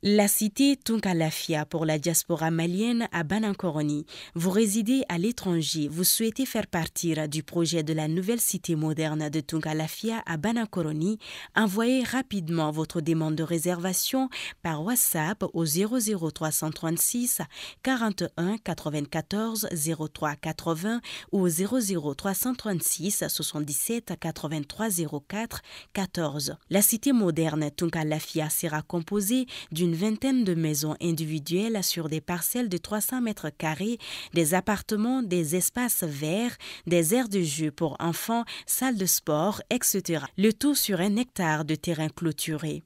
La cité Tunkalafia pour la diaspora malienne à Banankoroni. Vous résidez à l'étranger, vous souhaitez faire partir du projet de la nouvelle cité moderne de Tunkalafia à Banankoroni. Envoyez rapidement votre demande de réservation par WhatsApp au 00336 41 94 03 80 ou au 00336 77 83 04 14. La cité moderne Tunkalafia sera composée d'une vingtaine de maisons individuelles sur des parcelles de 300 mètres carrés, des appartements, des espaces verts, des aires de jeu pour enfants, salles de sport, etc. Le tout sur 1 hectare de terrain clôturé.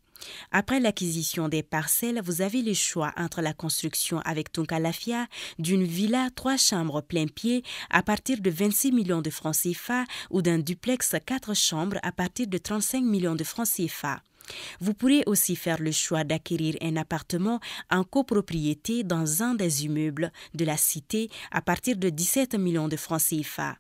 Après l'acquisition des parcelles, vous avez le choix entre la construction avec Tunkalafia d'une villa 3 chambres plein pied à partir de 26 millions de francs CFA ou d'un duplex 4 chambres à partir de 35 millions de francs CFA. Vous pourrez aussi faire le choix d'acquérir un appartement en copropriété dans un des immeubles de la cité à partir de 17 millions de francs CFA.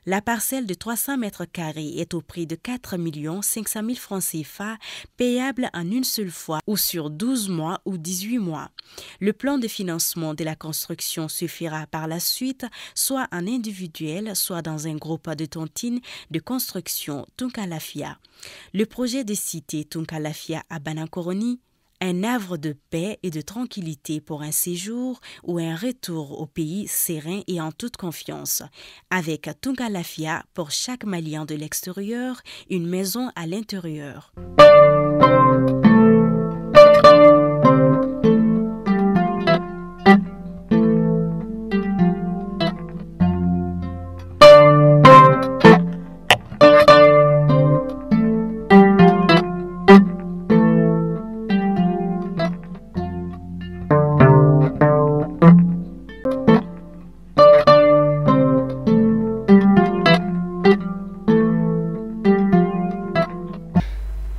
La parcelle de 300 mètres carrés est au prix de 4 500 000 francs CFA, payable en une seule fois ou sur 12 mois ou 18 mois. Le plan de financement de la construction se fera par la suite, soit en individuel, soit dans un groupe de tontines de construction Tunkalafia. Le projet de cité Tunkalafia à Banankoroni, un havre de paix et de tranquillité pour un séjour ou un retour au pays serein et en toute confiance. Avec Tunkalafia, pour chaque Malien de l'extérieur, une maison à l'intérieur.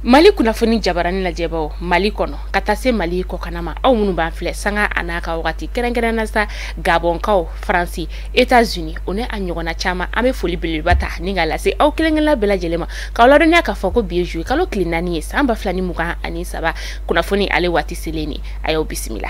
Mali kunnafoni jabarani la jɛbaw Mali kɔnɔ ka taa se Mali kɔkanama aw minnu b'an filɛ sanga a n'a ka wagati kɛrɛnkɛrɛnna sa Gabonkaw, Faransi, États-Unis o ne a ɲɔgɔnna caman an bɛ foli belebeleba ta ni ka lase aw kelenkelenna bɛɛ lajɛlen ma k'aw ladɔnniya k'a fɔ ko bi ye juye kalo tile 4 ye san 2023 kunnafoni ale waati selen ni a y'aw bisimila.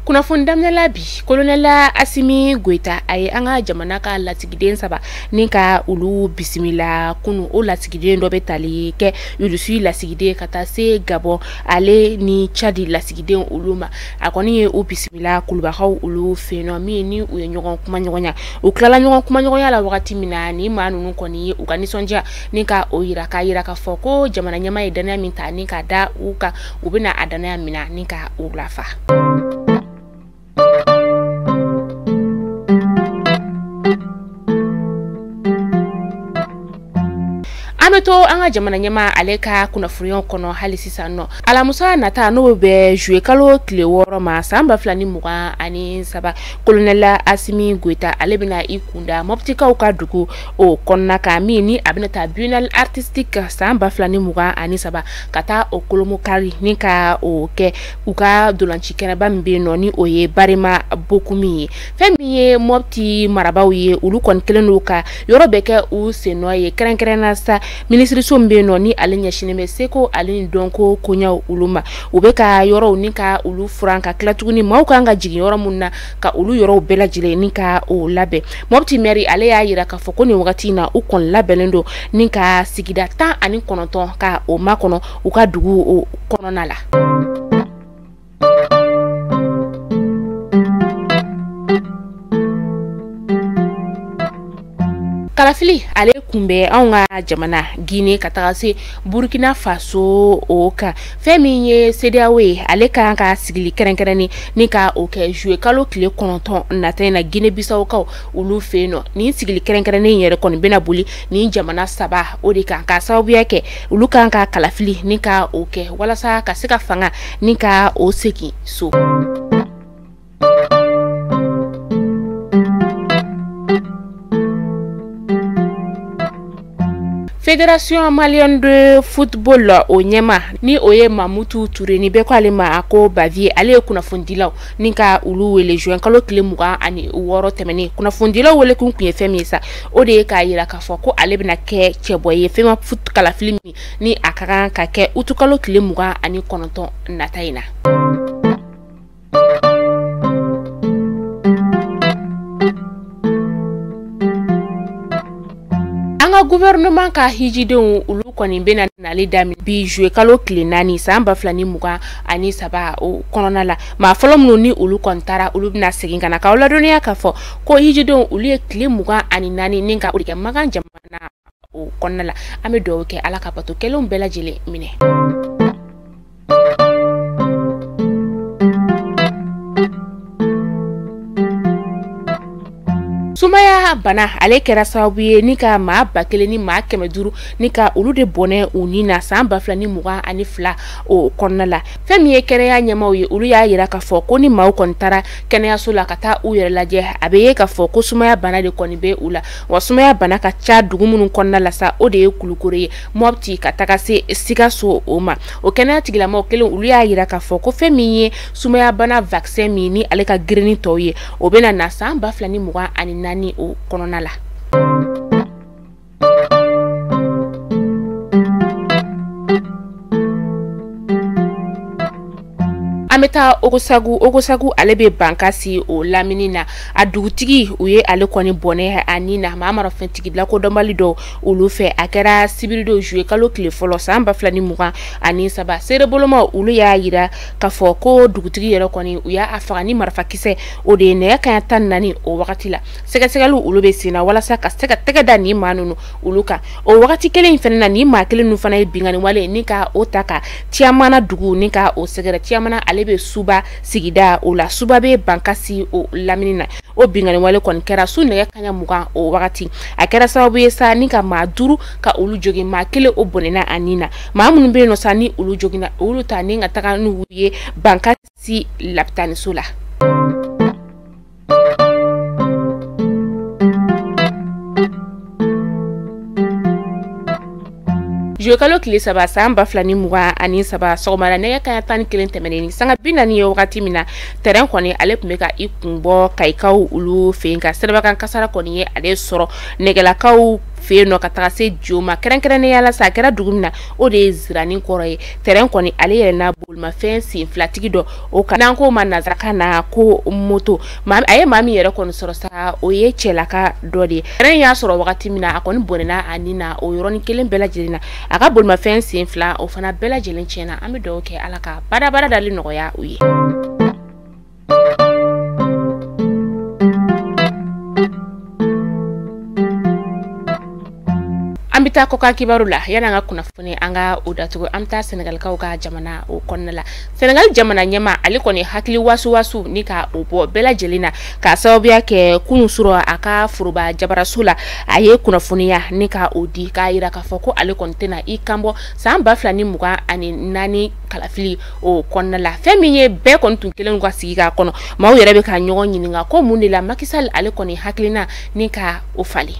Kunnafoni daminɛla bi Colonel Assimi Goïta aye an ka jamana ka lasigiden saba ni ka olu bisimila kunu o lasigiden dɔ bɛ tali kɛ Urusi lasigiden ka taa se Gabon ale ni Chadi lasigiden olu ma a kɔni ye o bisimila kulubakaw olu fenɔ min ni u ye ɲɔgɔn kuma ɲɔgɔnya u tilala ɲɔgɔn kuma ɲɔgɔnya la wagati min na ni maa ninnu kɔni ye u ka nisɔndiya ni ka o yira k'a fɔ ko jamana ɲɛmaa ye danaya min ta ni ka da u kan u bɛna a danaya mina ni ka u lafa. Ameto an ka jamana ɲɛmaa ale ka kunnafoniyaw kɔnɔ hali sisan nɔ alamusa nata n'o bɛ juye kalo tile 6 ma san 2023 Colonel Assimi Goïta ale bɛna i kunda mɔptikaw ka dugu o kɔnɔna ka min ni a bɛna taa biennale artistique san 2023 ka taa o kolomokari ni ka o kɛ u ka dolanci kɛnɛba min bɛ yen nɔ ni o ye Barema Bokumi ye fɛn min ye mɔpti marabaw ye olu kɔni kelen don ka yɔrɔ bɛɛ kɛ u sennɔ ye kɛrɛnkɛrɛnna sa ministre so mbe no ni ale ɲɛsinen bɛ seko ale ni dɔnko koɲaw olu ma u bɛ ka yɔrɔw ni ka olu furan ka tila tuguni maaw kan ka jigin yɔrɔ mun na ka olu yɔrɔw bɛɛ lajɛlen ni ka o labɛn Mopti maire ale y'a yira k'a fɔ ko nin wagati in na u kɔni labɛnnen don ni ka sigida 19 ka o makɔnɔ u ka dugu o kɔnɔna la. Kalafili ale kunbɛ anw ka jamana Guinée ka taga se Burkina Faso o kan fɛn min ye CEDEAO ye ale kan ka sigili kɛrɛnkɛrɛnni ni ka o kɛ juye kalo tile 9 nata in na Guinée Bissau kaw olu fɛ yen nɔ ni sigili kɛrɛnkɛrɛnnen yɛrɛ kɔni bɛna boli ni jamana saba o de kan ka sababuya kɛ olu kan ka kalafili ni ka o kɛ walasa ka se ka fanga ni ka o segin so. Fédération malienne de football o ɲɛma ni o ye Mamutu Touré ni bɛɛ ko ale ma a ko Bavier ale ye kunnafonidilaw ni ka olu wele juin kalo tile 26 tɛmɛnen kunnafonidilaw wele kun ye fɛn min ye sa o de ye k'a yira k'a fɔ ko ale bɛna kɛ cɛbɔ ye fɛn foot kalafili min ni a ka kan ka kɛ utu kalo tile 29 nata in na. Gouvernement ka hijidenw ulu kɔni bena nali dami bi jouer kalo tile 4 san 2023 o kɔnɔna la ma fɔlɔ minnu ni ulu kɔntara ulu bena segin kana ka ladɔniya ka fɔ ko hijidenw ulu ye tile 24 ni ka urike magan jamana o kɔnɔna la an bɛ dugawu kɛ ala ka bato kɛlenw bɛɛ lajɛlen minɛ. Sumaya bana ale kɛra sababu ye ni ka maa 1000 ni maa 500 ni ka olu de bɔnɛ u ni na san 2022 o kɔnɔna la fɛn min ye kɛnɛya ɲɛmaw ye olu y'a yira ka fɔ ko ni maaw kɔni taara kɛnɛyaso la ka taa u yɛrɛ lajɛ a bɛ ye ka fɔ ko sumaya bana de kɔni bɛ u la wa sumaya bana ka ca dugu minnu kɔnɔna la sa o de ye Kulukoro ye Mopti ka taga se Sikaso o ma o kɛnɛya tigilamɔgɔ kelen olu y'a yira ka fɔ ko fɛn min ye sumaya bana vaccin min ni ale ka girinni tɔw ye o bɛna na san 2024 ni o kɔnɔna la. Ameta ogosagu ale be bankasi o lamini na a dugutigi u ye ale kɔni bɔnɛ ani na mamara fɛntigi la ko dɔnbali dɔ olu fɛ a kɛra sibiri do jouer kalo tile fɔlɔ san 2023 sereboloma olu y'a yira ka fɔ ko dugutigi yɛrɛ kɔni u y'a faga ni marifakisɛ o de ye nɛgɛ kaɲa 14 o wagati la sɛgɛsɛgɛliw olu be senna walasa ka se ka tɛgɛ da ni maa nunu olu kan o wagati kelen fɛnɛ na ni maa kelen nu fana ye bingani wale ni ka o ta ka Tiamana dugu ni ka o sɛgɛrɛ Tiamana ale be Suba sigida o la Suba be bankasi o lamini na o bingani wale kɔni kɛra su nɛgɛ kaɲa 20 o wagati a kɛra sababu ye sa ni ka maa 5 ka olu jogi maa kelen o bɔnɛna ani na maa minnu be no sa ni olu jogina olu ta ni ka taga n'u ye bankasi lapitaniso la. Jokalo tile 3 san 2023 sɔgɔmada nɛgɛ kaɲa 11 tɛmɛnen sanga 40 ye wagati min na terrain kɔni ale tun bɛ ka i kunbɔ Kayikaw olu fɛ ka sirabakan kasara kɔni ye ale sɔrɔ nɛgɛlakaw fɛ no ka taga se Joma kɛrɛnkɛrɛnnenya la sa kɛra dugu min na o de ye Zirani kɔrɔ ye terrain kɔni ale yɛrɛ n'a bolimafɛn sen filatigi dɔ o kan n'an ko ma nazaraka na ko moto a ye maa min yɛrɛ kɔni sɔrɔ sa o ye cɛlaka dɔ de ye terrain y'a sɔrɔ wagati min na a kɔni bɔnɛna ani na o yɔrɔnin kelen bɛɛ lajɛlen na a ka bolimafɛn sen fila o fana bɛɛ lajɛlen tiɲɛna an bɛ dugawu kɛ ala ka baara dali nɔgɔya u ye. An bɛ taa kɔkan kibaru la yana an ka kunnafoni an ka o datugu an bɛ taa Senegalikaw ka jamana o kɔnɔna la Senegal jamana ɲɛma ale kɔni hakili wasu ni ka o bɔ bɛɛ lajɛlen na ka sababuya kɛ kunu sɔrɔ a ka foroba jabaraso la a ye kunnafoniya ni ka o di k'a yira k'a fɔ ko ale kɔni tɛna i kanbɔ san 2024 kalafili o kɔnɔna la fɛn min ye bɛɛ kɔni tun kelen ka sigi k'a kɔnɔ maaw yɛrɛ bɛ ka ɲɔgɔn ɲininka ko mun de la Macky Sall ale kɔni hakilina ni ka o fali.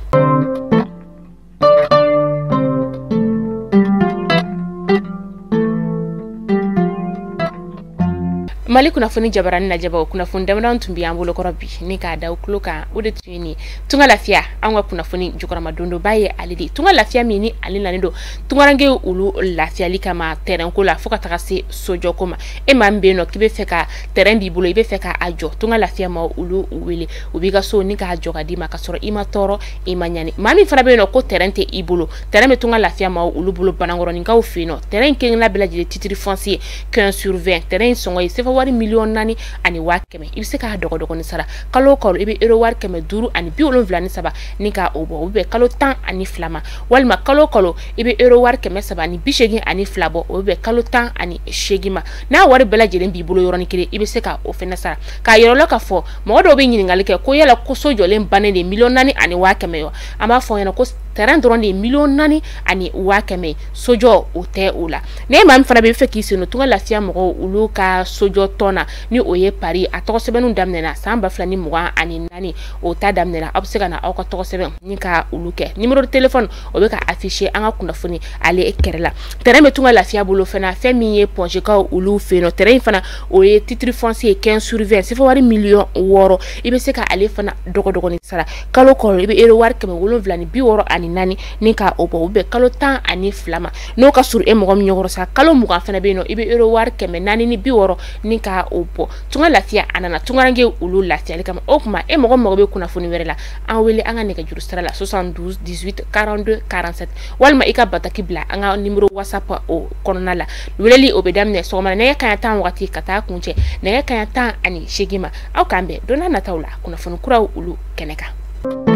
Mali kunnafoni jabarani na jaba kunnafoni damadan tun bi an bolo kɔrɔ bi ni ka da kulo kan o de tun ni tunga lafiya an ka kunnafoni jukarama dondo baye ale de tunga lafiya min ni ale nani do tungarange ulu lafiyali kama terrain ko la fo ka taga se sojo ko ma e ma mbe no kibe fɛ ka terrain bi bolo ibe fɛ ka ajo tunga lafiya ma ulu wele u bi ka so ni ka ajo ka di ma ka sɔrɔ i ma tɔɔrɔ i ma ɲani maa min fana be no ko terrain tɛ i bolo terrain be tunga lafiya ma ulu bolo banangɔrɔnin kaw fe no terrain kelen la bela jeli titre foncier 15/20 terrain sɔngɔ ye sefa wari million 4 ani wa kɛmɛ i bɛ se ka dɔgɔdɔgɔni sara kalo kalo i bɛ euro wari 5 ani 73 ni ka o bɔ o bɛ kalo 12 ma walima kalo kalo i bɛ euro wari 300 ani 82 bɔ o bɛ kalo 18 ma n'a wari bɛɛ lajɛlen b'i bolo yɔrɔnin kelen i bɛ se ka o fɛnɛ sara k'a yɛrɛ la ka fɔ mɔgɔ dɔw bɛ ɲininkali kɛ ko yala ko so jɔlen bannen de million 4 ani wa kɛmɛ an b'a fɔ ɲɛna ko terrain dɔrɔn de million 4 ani 500 sojɔ o tɛ o la ne maa min fana bɛ fɛ k'i sen Tunga Lafiya mɔgɔw olu ka sojɔ tɔn ni o ye Paris a tɔgɔ sɛbɛnnu daminɛna san 2024 o ta daminɛna aw bɛ se ka na aw ka tɔgɔ sɛbɛn ni ka olu kɛ numéro de téléphone o bɛ ka afficher an ka kunnafoni ale kɛrɛ la terrain bɛ Tunga Lafiya bolo fana fɛn min ye Pongekaw olu fɛ yen terrain fana o ye titre foncier 15/20 sifa wari million 6 i bɛ se ka ale fana dɔgɔdɔgɔni sara kalo kɔrɔ i bɛ euro wari 764 ni ka o bɔ u bɛ kalo 12 ma n'o ka suru e mɔgɔ min ɲɔgɔn sa kalo 20 fana bɛ yen nɔ i bɛ euro wari 460 ni ka o bɔ Tunga Lafiya a nana tungaranke olu lafiyali kama o kuma e mɔgɔ bɛ kunnafoni wɛrɛ la an wele an ka nɛgɛjuru sira la 72 18 42 47 walima i ka bataki bila an ka numéro WhatsApp o kɔnɔna la weleli o bɛ daminɛ sɔgɔmada nɛgɛ kanɲɛ 10 wagati ka taa kuncɛ nɛgɛ kanɲɛ 18 ma aw k'an bɛn donna nataw la kunnafoni kuraw olu kɛnɛ kan